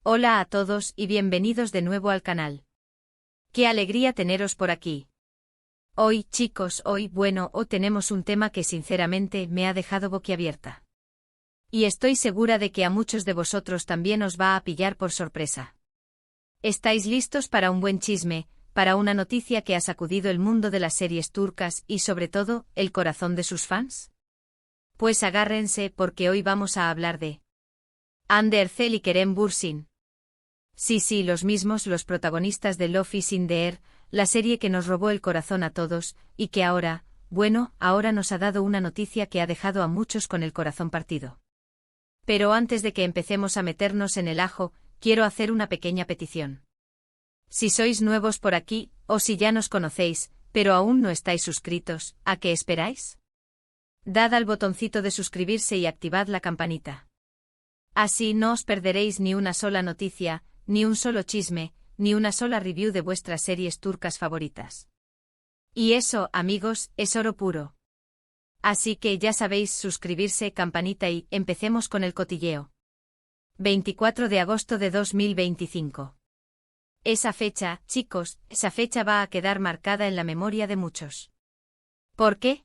Hola a todos y bienvenidos de nuevo al canal. Qué alegría teneros por aquí. Hoy, chicos, hoy tenemos un tema que sinceramente me ha dejado boquiabierta. Y estoy segura de que a muchos de vosotros también os va a pillar por sorpresa. ¿Estáis listos para un buen chisme, para una noticia que ha sacudido el mundo de las series turcas y sobre todo, el corazón de sus fans? Pues agárrense porque hoy vamos a hablar de Hande Erçel y Kerem Bürsin. Sí, los mismos, los protagonistas de Love is in the Air, la serie que nos robó el corazón a todos, y que ahora nos ha dado una noticia que ha dejado a muchos con el corazón partido. Pero antes de que empecemos a meternos en el ajo, quiero hacer una pequeña petición. Si sois nuevos por aquí, o si ya nos conocéis, pero aún no estáis suscritos, ¿a qué esperáis? Dad al botoncito de suscribirse y activad la campanita. Así no os perderéis ni una sola noticia, ni un solo chisme, ni una sola review de vuestras series turcas favoritas. Y eso, amigos, es oro puro. Así que ya sabéis, suscribirse, campanita y empecemos con el cotilleo. 24 de agosto de 2025. Esa fecha, chicos, esa fecha va a quedar marcada en la memoria de muchos. ¿Por qué?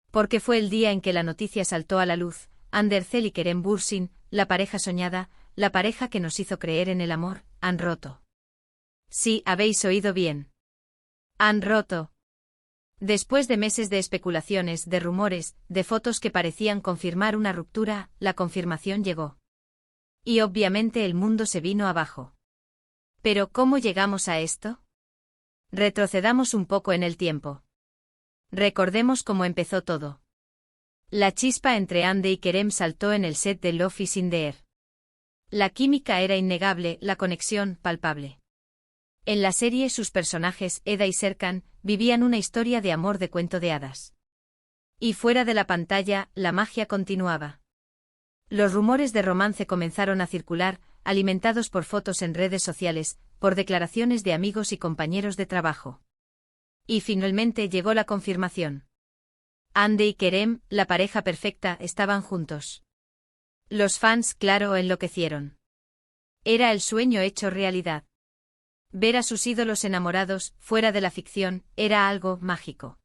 Porque fue el día en que la noticia saltó a la luz. Hande Erçel y Kerem Bürsin, la pareja soñada, la pareja que nos hizo creer en el amor, han roto. Sí, habéis oído bien. Han roto. Después de meses de especulaciones, de rumores, de fotos que parecían confirmar una ruptura, la confirmación llegó. Y obviamente el mundo se vino abajo. Pero ¿cómo llegamos a esto? Retrocedamos un poco en el tiempo. Recordemos cómo empezó todo. La chispa entre Hande y Kerem saltó en el set de Love is in the Air. La química era innegable, la conexión, palpable. En la serie sus personajes, Eda y Serkan, vivían una historia de amor de cuento de hadas. Y fuera de la pantalla, la magia continuaba. Los rumores de romance comenzaron a circular, alimentados por fotos en redes sociales, por declaraciones de amigos y compañeros de trabajo. Y finalmente llegó la confirmación. Hande y Kerem, la pareja perfecta, estaban juntos. Los fans, claro, enloquecieron. Era el sueño hecho realidad. Ver a sus ídolos enamorados, fuera de la ficción, era algo mágico.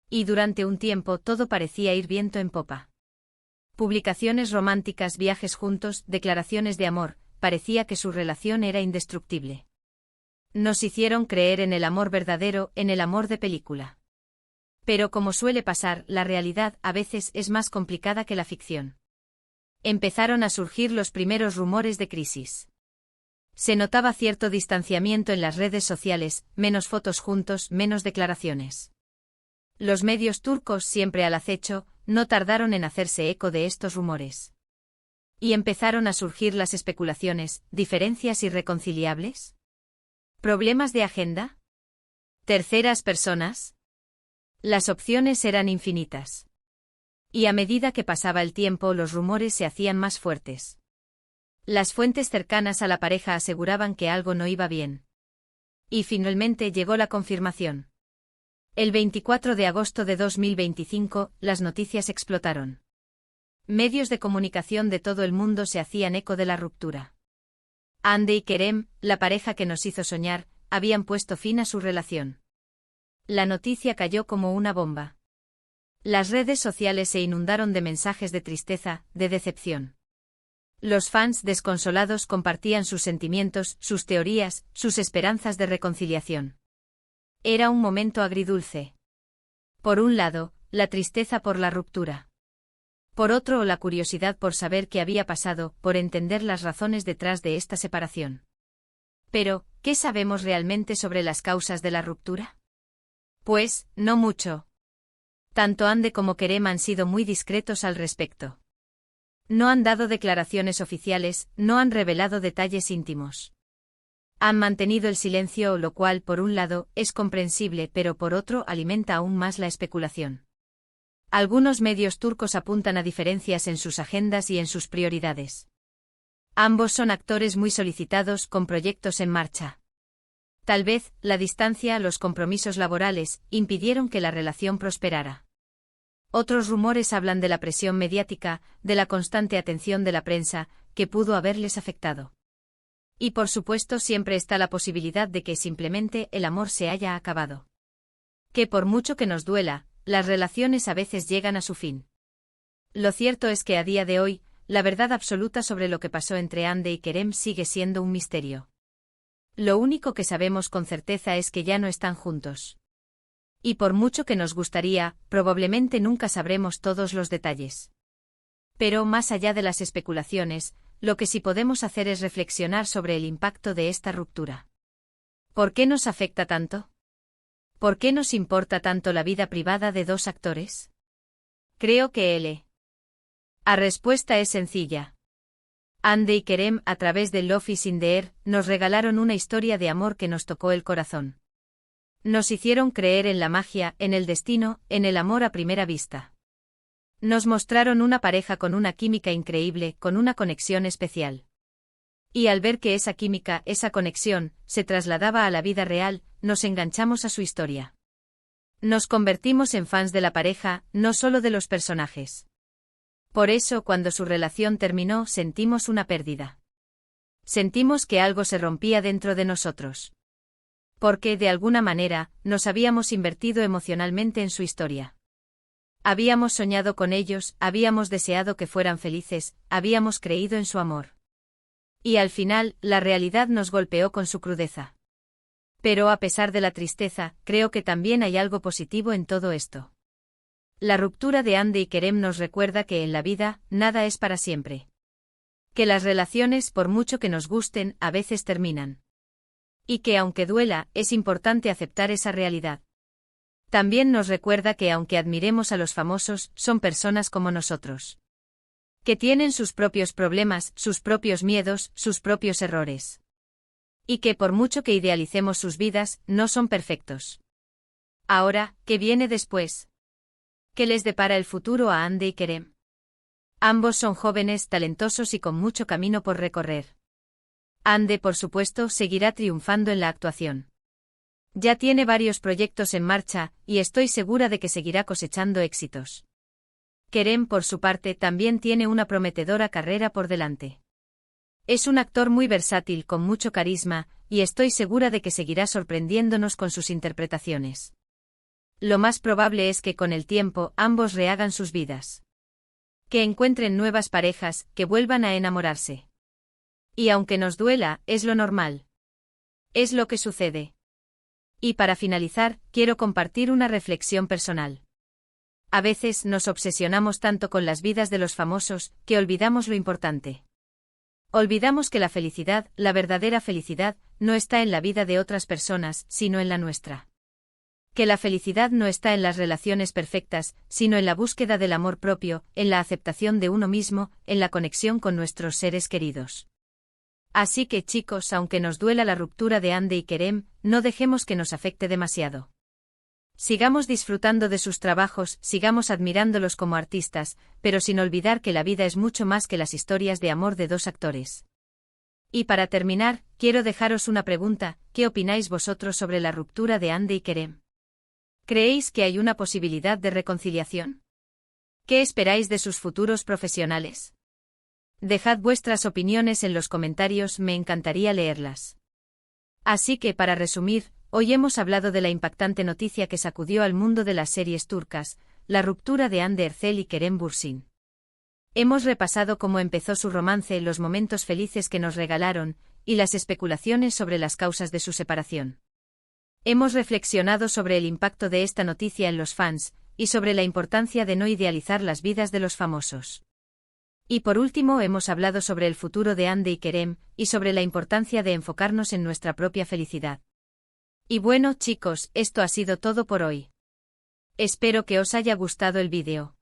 Y durante un tiempo todo parecía ir viento en popa. Publicaciones románticas, viajes juntos, declaraciones de amor, parecía que su relación era indestructible. Nos hicieron creer en el amor verdadero, en el amor de película. Pero como suele pasar, la realidad a veces es más complicada que la ficción. Empezaron a surgir los primeros rumores de crisis. Se notaba cierto distanciamiento en las redes sociales, menos fotos juntos, menos declaraciones. Los medios turcos, siempre al acecho, no tardaron en hacerse eco de estos rumores. Y empezaron a surgir las especulaciones, ¿diferencias irreconciliables? ¿Problemas de agenda? ¿Terceras personas? Las opciones eran infinitas. Y a medida que pasaba el tiempo los rumores se hacían más fuertes. Las fuentes cercanas a la pareja aseguraban que algo no iba bien. Y finalmente llegó la confirmación. El 24 de agosto de 2025, las noticias explotaron. Medios de comunicación de todo el mundo se hacían eco de la ruptura. Hande y Kerem, la pareja que nos hizo soñar, habían puesto fin a su relación. La noticia cayó como una bomba. Las redes sociales se inundaron de mensajes de tristeza, de decepción. Los fans desconsolados compartían sus sentimientos, sus teorías, sus esperanzas de reconciliación. Era un momento agridulce. Por un lado, la tristeza por la ruptura. Por otro, la curiosidad por saber qué había pasado, por entender las razones detrás de esta separación. Pero, ¿qué sabemos realmente sobre las causas de la ruptura? Pues, no mucho. Tanto Hande como Kerem han sido muy discretos al respecto. No han dado declaraciones oficiales, no han revelado detalles íntimos. Han mantenido el silencio, lo cual, por un lado, es comprensible, pero por otro alimenta aún más la especulación. Algunos medios turcos apuntan a diferencias en sus agendas y en sus prioridades. Ambos son actores muy solicitados con proyectos en marcha. Tal vez, la distancia, los compromisos laborales, impidieron que la relación prosperara. Otros rumores hablan de la presión mediática, de la constante atención de la prensa, que pudo haberles afectado. Y por supuesto siempre está la posibilidad de que simplemente el amor se haya acabado. Que por mucho que nos duela, las relaciones a veces llegan a su fin. Lo cierto es que a día de hoy, la verdad absoluta sobre lo que pasó entre Hande y Kerem sigue siendo un misterio. Lo único que sabemos con certeza es que ya no están juntos. Y por mucho que nos gustaría, probablemente nunca sabremos todos los detalles. Pero más allá de las especulaciones, lo que sí podemos hacer es reflexionar sobre el impacto de esta ruptura. ¿Por qué nos afecta tanto? ¿Por qué nos importa tanto la vida privada de dos actores? Creo que la respuesta es sencilla. Hande y Kerem, a través de Love is in the Air, nos regalaron una historia de amor que nos tocó el corazón. Nos hicieron creer en la magia, en el destino, en el amor a primera vista. Nos mostraron una pareja con una química increíble, con una conexión especial. Y al ver que esa química, esa conexión, se trasladaba a la vida real, nos enganchamos a su historia. Nos convertimos en fans de la pareja, no solo de los personajes. Por eso, cuando su relación terminó, sentimos una pérdida. Sentimos que algo se rompía dentro de nosotros. Porque, de alguna manera, nos habíamos invertido emocionalmente en su historia. Habíamos soñado con ellos, habíamos deseado que fueran felices, habíamos creído en su amor. Y al final, la realidad nos golpeó con su crudeza. Pero a pesar de la tristeza, creo que también hay algo positivo en todo esto. La ruptura de Hande y Kerem nos recuerda que en la vida, nada es para siempre. Que las relaciones, por mucho que nos gusten, a veces terminan. Y que aunque duela, es importante aceptar esa realidad. También nos recuerda que aunque admiremos a los famosos, son personas como nosotros. Que tienen sus propios problemas, sus propios miedos, sus propios errores. Y que por mucho que idealicemos sus vidas, no son perfectos. Ahora, ¿qué viene después? ¿Qué les depara el futuro a Hande y Kerem? Ambos son jóvenes, talentosos y con mucho camino por recorrer. Hande, por supuesto, seguirá triunfando en la actuación. Ya tiene varios proyectos en marcha, y estoy segura de que seguirá cosechando éxitos. Kerem, por su parte, también tiene una prometedora carrera por delante. Es un actor muy versátil con mucho carisma, y estoy segura de que seguirá sorprendiéndonos con sus interpretaciones. Lo más probable es que con el tiempo ambos rehagan sus vidas. Que encuentren nuevas parejas, que vuelvan a enamorarse. Y aunque nos duela, es lo normal. Es lo que sucede. Y para finalizar, quiero compartir una reflexión personal. A veces nos obsesionamos tanto con las vidas de los famosos, que olvidamos lo importante. Olvidamos que la felicidad, la verdadera felicidad, no está en la vida de otras personas, sino en la nuestra. Que la felicidad no está en las relaciones perfectas, sino en la búsqueda del amor propio, en la aceptación de uno mismo, en la conexión con nuestros seres queridos. Así que chicos, aunque nos duela la ruptura de Hande y Kerem, no dejemos que nos afecte demasiado. Sigamos disfrutando de sus trabajos, sigamos admirándolos como artistas, pero sin olvidar que la vida es mucho más que las historias de amor de dos actores. Y para terminar, quiero dejaros una pregunta: ¿qué opináis vosotros sobre la ruptura de Hande y Kerem? ¿Creéis que hay una posibilidad de reconciliación? ¿Qué esperáis de sus futuros profesionales? Dejad vuestras opiniones en los comentarios, me encantaría leerlas. Así que para resumir, hoy hemos hablado de la impactante noticia que sacudió al mundo de las series turcas, la ruptura de Hande Erçel y Kerem Bürsin. Hemos repasado cómo empezó su romance, los momentos felices que nos regalaron, y las especulaciones sobre las causas de su separación. Hemos reflexionado sobre el impacto de esta noticia en los fans, y sobre la importancia de no idealizar las vidas de los famosos. Y por último hemos hablado sobre el futuro de Hande y Kerem, y sobre la importancia de enfocarnos en nuestra propia felicidad. Y bueno chicos, esto ha sido todo por hoy. Espero que os haya gustado el vídeo.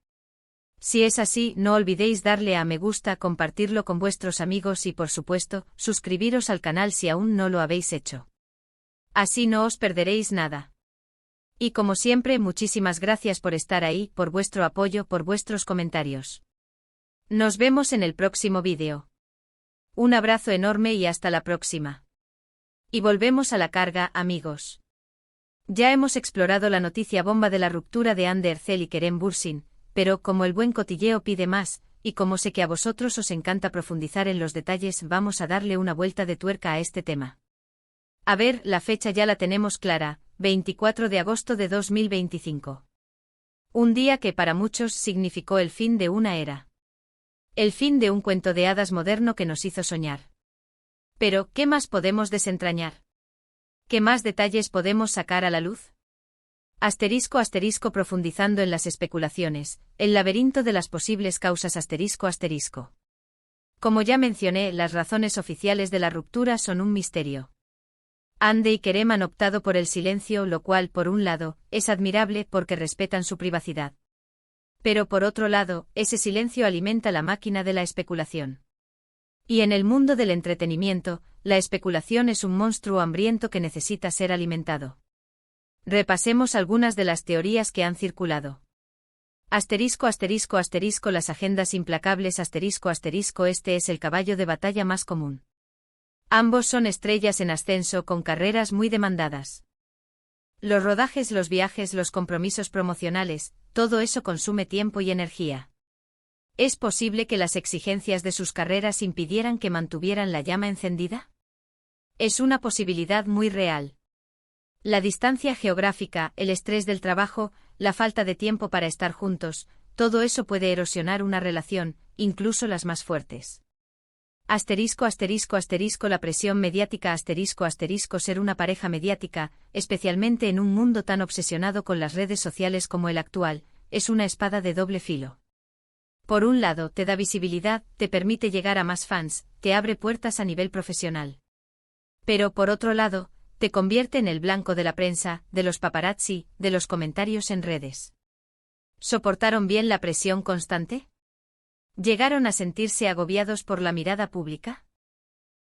Si es así, no olvidéis darle a me gusta, compartirlo con vuestros amigos y por supuesto, suscribiros al canal si aún no lo habéis hecho. Así no os perderéis nada. Y como siempre, muchísimas gracias por estar ahí, por vuestro apoyo, por vuestros comentarios. Nos vemos en el próximo vídeo. Un abrazo enorme y hasta la próxima. Y volvemos a la carga, amigos. Ya hemos explorado la noticia bomba de la ruptura de Hande Erçel y Kerem Bürsin, pero como el buen cotilleo pide más, y como sé que a vosotros os encanta profundizar en los detalles, vamos a darle una vuelta de tuerca a este tema. A ver, la fecha ya la tenemos clara, 24 de agosto de 2025. Un día que para muchos significó el fin de una era. El fin de un cuento de hadas moderno que nos hizo soñar. Pero, ¿qué más podemos desentrañar? ¿Qué más detalles podemos sacar a la luz? Asterisco asterisco profundizando en las especulaciones, el laberinto de las posibles causas asterisco asterisco. Como ya mencioné, las razones oficiales de la ruptura son un misterio. Ande y Kerem han optado por el silencio, lo cual, por un lado, es admirable porque respetan su privacidad. Pero por otro lado, ese silencio alimenta la máquina de la especulación. Y en el mundo del entretenimiento, la especulación es un monstruo hambriento que necesita ser alimentado. Repasemos algunas de las teorías que han circulado. Asterisco asterisco asterisco las agendas implacables asterisco asterisco este es el caballo de batalla más común. Ambos son estrellas en ascenso con carreras muy demandadas. Los rodajes, los viajes, los compromisos promocionales, todo eso consume tiempo y energía. ¿Es posible que las exigencias de sus carreras impidieran que mantuvieran la llama encendida? Es una posibilidad muy real. La distancia geográfica, el estrés del trabajo, la falta de tiempo para estar juntos, todo eso puede erosionar una relación, incluso las más fuertes. Asterisco asterisco asterisco la presión mediática asterisco asterisco ser una pareja mediática, especialmente en un mundo tan obsesionado con las redes sociales como el actual, es una espada de doble filo. Por un lado, te da visibilidad, te permite llegar a más fans, te abre puertas a nivel profesional. Pero por otro lado, te convierte en el blanco de la prensa, de los paparazzi, de los comentarios en redes. ¿Soportaron bien la presión constante? ¿Llegaron a sentirse agobiados por la mirada pública?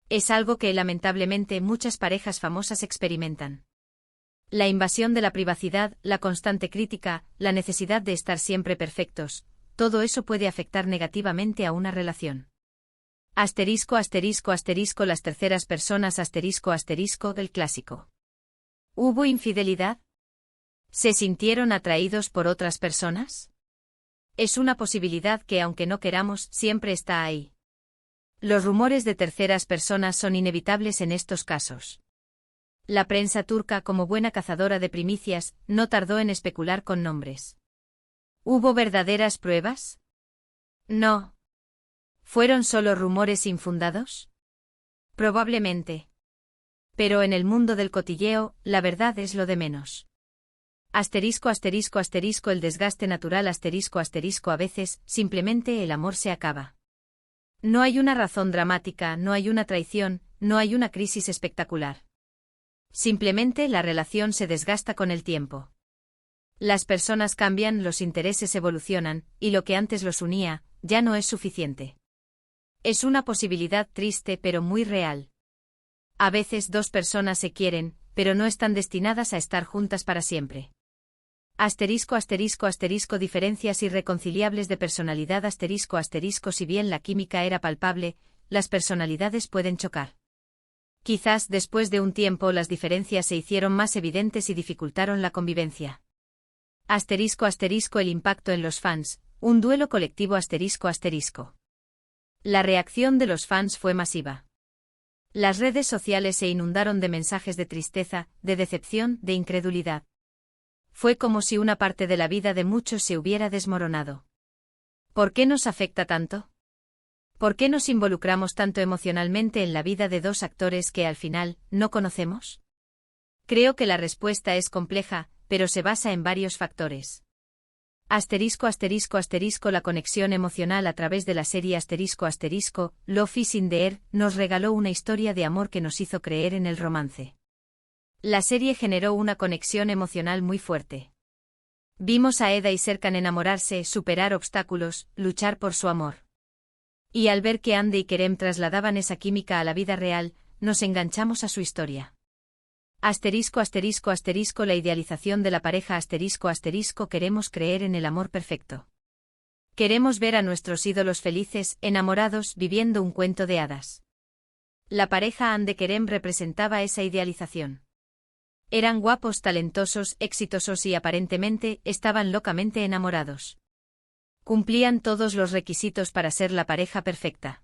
Es algo que lamentablemente muchas parejas famosas experimentan. La invasión de la privacidad, la constante crítica, la necesidad de estar siempre perfectos, todo eso puede afectar negativamente a una relación. Asterisco asterisco asterisco las terceras personas asterisco asterisco del clásico. ¿Hubo infidelidad? ¿Se sintieron atraídos por otras personas? Es una posibilidad que, aunque no queramos, siempre está ahí. Los rumores de terceras personas son inevitables en estos casos. La prensa turca, como buena cazadora de primicias, no tardó en especular con nombres. ¿Hubo verdaderas pruebas? No. ¿Fueron solo rumores infundados? Probablemente. Pero en el mundo del cotilleo, la verdad es lo de menos. Asterisco asterisco asterisco el desgaste natural asterisco asterisco a veces, simplemente el amor se acaba. No hay una razón dramática, no hay una traición, no hay una crisis espectacular. Simplemente la relación se desgasta con el tiempo. Las personas cambian, los intereses evolucionan, y lo que antes los unía, ya no es suficiente. Es una posibilidad triste pero muy real. A veces dos personas se quieren, pero no están destinadas a estar juntas para siempre. Asterisco asterisco asterisco diferencias irreconciliables de personalidad asterisco asterisco si bien la química era palpable, las personalidades pueden chocar. Quizás después de un tiempo las diferencias se hicieron más evidentes y dificultaron la convivencia. Asterisco asterisco el impacto en los fans, un duelo colectivo asterisco asterisco. La reacción de los fans fue masiva. Las redes sociales se inundaron de mensajes de tristeza, de decepción, de incredulidad. Fue como si una parte de la vida de muchos se hubiera desmoronado. ¿Por qué nos afecta tanto? ¿Por qué nos involucramos tanto emocionalmente en la vida de dos actores que al final no conocemos? Creo que la respuesta es compleja, pero se basa en varios factores. Asterisco asterisco asterisco la conexión emocional a través de la serie asterisco asterisco, Love is in the Air, nos regaló una historia de amor que nos hizo creer en el romance. La serie generó una conexión emocional muy fuerte. Vimos a Eda y Serkan enamorarse, superar obstáculos, luchar por su amor. Y al ver que Ande y Kerem trasladaban esa química a la vida real, nos enganchamos a su historia. Asterisco asterisco asterisco la idealización de la pareja asterisco asterisco queremos creer en el amor perfecto. Queremos ver a nuestros ídolos felices, enamorados, viviendo un cuento de hadas. La pareja Ande Kerem representaba esa idealización. Eran guapos, talentosos, exitosos y aparentemente estaban locamente enamorados. Cumplían todos los requisitos para ser la pareja perfecta.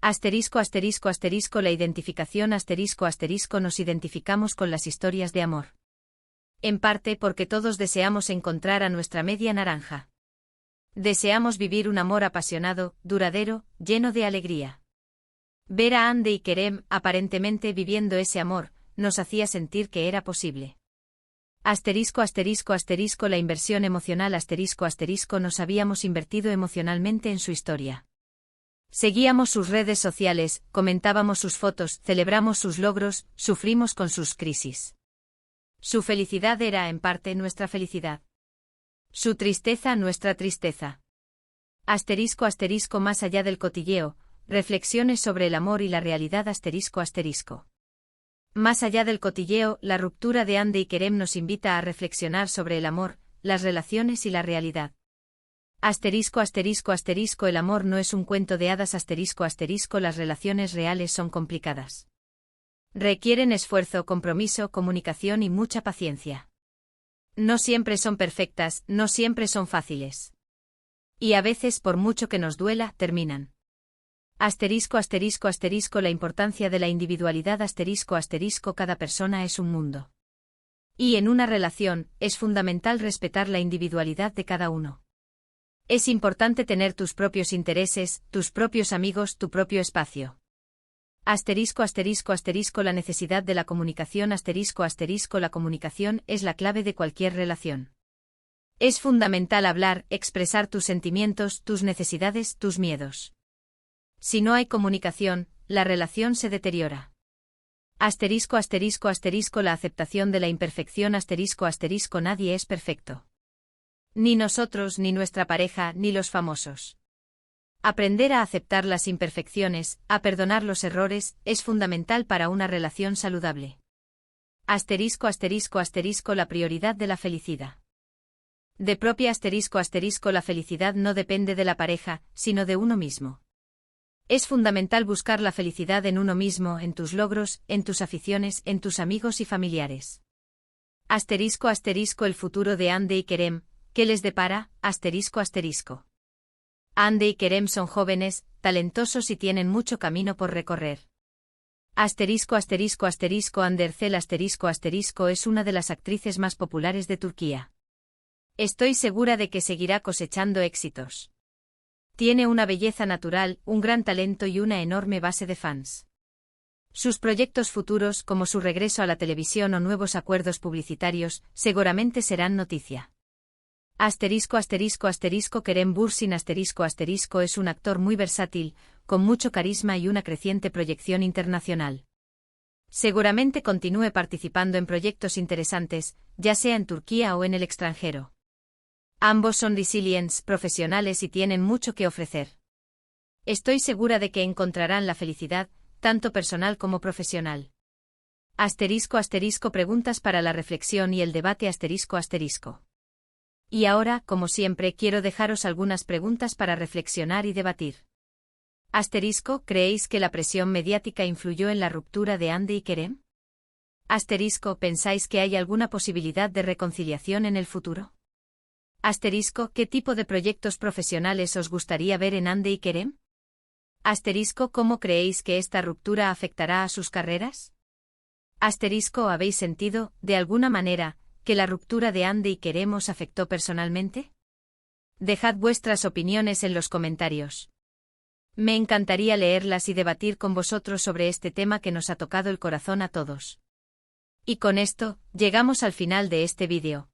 Asterisco asterisco asterisco la identificación asterisco asterisco nos identificamos con las historias de amor. En parte porque todos deseamos encontrar a nuestra media naranja. Deseamos vivir un amor apasionado, duradero, lleno de alegría. Ver a Hande y Kerem, aparentemente viviendo ese amor, nos hacía sentir que era posible. Asterisco asterisco asterisco la inversión emocional asterisco asterisco nos habíamos invertido emocionalmente en su historia. Seguíamos sus redes sociales, comentábamos sus fotos, celebramos sus logros, sufrimos con sus crisis. Su felicidad era en parte nuestra felicidad. Su tristeza nuestra tristeza. Asterisco asterisco más allá del cotilleo, reflexiones sobre el amor y la realidad asterisco asterisco. Más allá del cotilleo, la ruptura de Hande y Kerem nos invita a reflexionar sobre el amor, las relaciones y la realidad. Asterisco asterisco asterisco el amor no es un cuento de hadas asterisco asterisco las relaciones reales son complicadas. Requieren esfuerzo, compromiso, comunicación y mucha paciencia. No siempre son perfectas, no siempre son fáciles. Y a veces, por mucho que nos duela, terminan. Asterisco asterisco asterisco la importancia de la individualidad asterisco asterisco cada persona es un mundo. Y en una relación, es fundamental respetar la individualidad de cada uno. Es importante tener tus propios intereses, tus propios amigos, tu propio espacio. Asterisco asterisco asterisco la necesidad de la comunicación asterisco asterisco la comunicación es la clave de cualquier relación. Es fundamental hablar, expresar tus sentimientos, tus necesidades, tus miedos. Si no hay comunicación, la relación se deteriora. Asterisco asterisco asterisco la aceptación de la imperfección asterisco asterisco nadie es perfecto. Ni nosotros, ni nuestra pareja, ni los famosos. Aprender a aceptar las imperfecciones, a perdonar los errores, es fundamental para una relación saludable. Asterisco asterisco asterisco la prioridad de la felicidad. De propia asterisco asterisco la felicidad no depende de la pareja, sino de uno mismo. Es fundamental buscar la felicidad en uno mismo, en tus logros, en tus aficiones, en tus amigos y familiares. Asterisco asterisco el futuro de Hande y Kerem, ¿qué les depara? Asterisco asterisco. Hande y Kerem son jóvenes, talentosos y tienen mucho camino por recorrer. Asterisco asterisco asterisco Hande Erçel asterisco asterisco es una de las actrices más populares de Turquía. Estoy segura de que seguirá cosechando éxitos. Tiene una belleza natural, un gran talento y una enorme base de fans. Sus proyectos futuros, como su regreso a la televisión o nuevos acuerdos publicitarios, seguramente serán noticia. Asterisco asterisco asterisco Kerem Bürsin asterisco asterisco es un actor muy versátil, con mucho carisma y una creciente proyección internacional. Seguramente continúe participando en proyectos interesantes, ya sea en Turquía o en el extranjero. Ambos son resilientes, profesionales y tienen mucho que ofrecer. Estoy segura de que encontrarán la felicidad, tanto personal como profesional. Asterisco asterisco preguntas para la reflexión y el debate asterisco asterisco. Y ahora, como siempre, quiero dejaros algunas preguntas para reflexionar y debatir. Asterisco, ¿creéis que la presión mediática influyó en la ruptura de Hande y Kerem? Asterisco, ¿pensáis que hay alguna posibilidad de reconciliación en el futuro? Asterisco, ¿qué tipo de proyectos profesionales os gustaría ver en Hande y Kerem? Asterisco, ¿cómo creéis que esta ruptura afectará a sus carreras? Asterisco, ¿habéis sentido, de alguna manera, que la ruptura de Hande y Kerem os afectó personalmente? Dejad vuestras opiniones en los comentarios. Me encantaría leerlas y debatir con vosotros sobre este tema que nos ha tocado el corazón a todos. Y con esto, llegamos al final de este vídeo.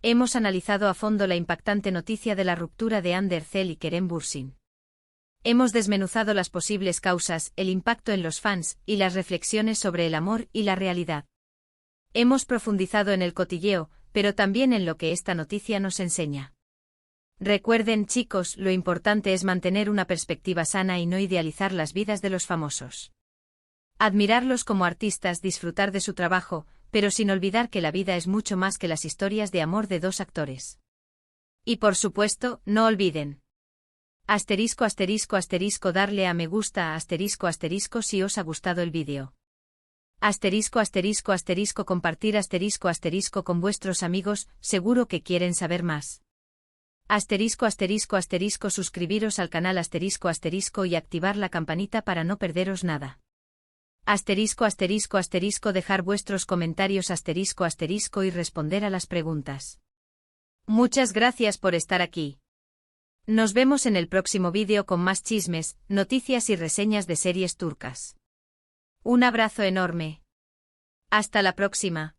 Hemos analizado a fondo la impactante noticia de la ruptura de Hande Erçel y Kerem Bürsin. Hemos desmenuzado las posibles causas, el impacto en los fans, y las reflexiones sobre el amor y la realidad. Hemos profundizado en el cotilleo, pero también en lo que esta noticia nos enseña. Recuerden, chicos, lo importante es mantener una perspectiva sana y no idealizar las vidas de los famosos. Admirarlos como artistas, disfrutar de su trabajo, pero sin olvidar que la vida es mucho más que las historias de amor de dos actores. Y por supuesto, no olviden. Asterisco asterisco asterisco darle a me gusta asterisco asterisco si os ha gustado el vídeo. Asterisco asterisco asterisco compartir asterisco asterisco con vuestros amigos, seguro que quieren saber más. Asterisco asterisco asterisco suscribiros al canal asterisco asterisco y activar la campanita para no perderos nada. Asterisco asterisco asterisco dejar vuestros comentarios asterisco asterisco y responder a las preguntas. Muchas gracias por estar aquí. Nos vemos en el próximo vídeo con más chismes, noticias y reseñas de series turcas. Un abrazo enorme. Hasta la próxima.